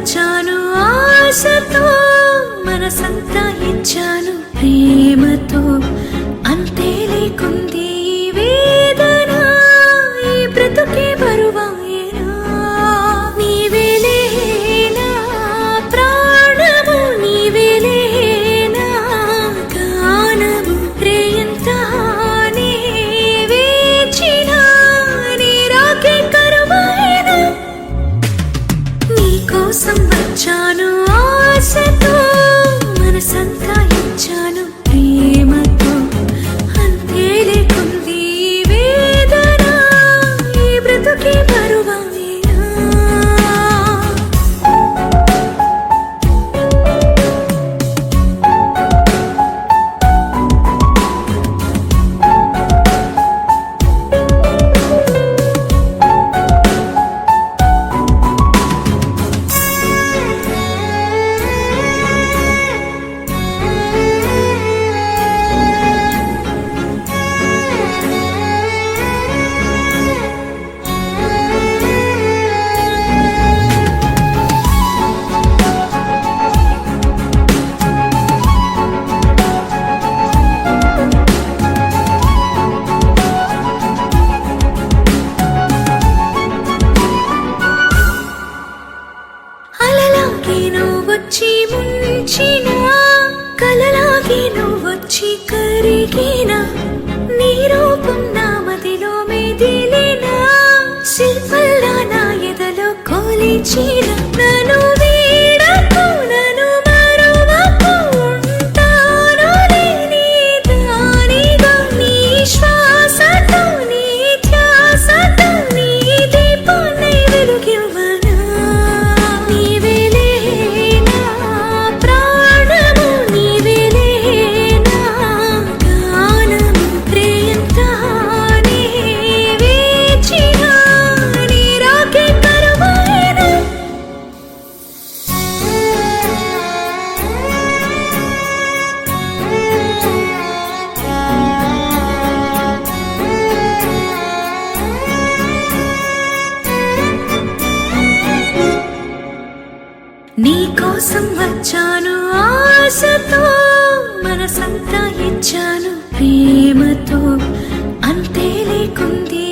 వచ్చాను ఆశతో, మనసంతా ఇచ్చాను ప్రేమతో. అంతే లేకుంది ఈ వేదన, ఈ బ్రతుకే బరువాయేనా. నీవేలే నా ప్రాణము, నీవేలే నా గానము. రేయంతా నీ వేచిన, నీ రాకే కరువైనా. నీకోసం వచ్చాను ఆశతో, మనసంతా ఇచ్చాను ప్రేమతో. అంతే లేకుంది ఈ వేదన, ఈ బ్రతుకే బరువాయేనా. అలలాగే నువ్వొచ్చి ముంచిన, కలలాగే నువ్వొచ్చి కరిగిన, నీ రూపం నా మదిలో మెదిలిన, శిల్పల్లా నా ఎదలో కొలిచిన. నన్ను వీడకు, నన్ను మరువకు, ఉంటాను నీ దానిగా. నీ శ్వాసతో, నీ ధ్యాసతో, నీ దీపాన్ని వెలుగివ్వనా. నీవేలే నా ప్రాణము, నీవేలే నా గానము. రేయంతా నీ వేచిన, నీ రాకే కరువైనా. నీకోసం వచ్చాను ఆశతో, మనసంతా ఇచ్చాను ప్రేమతో. అంతే లేకుంది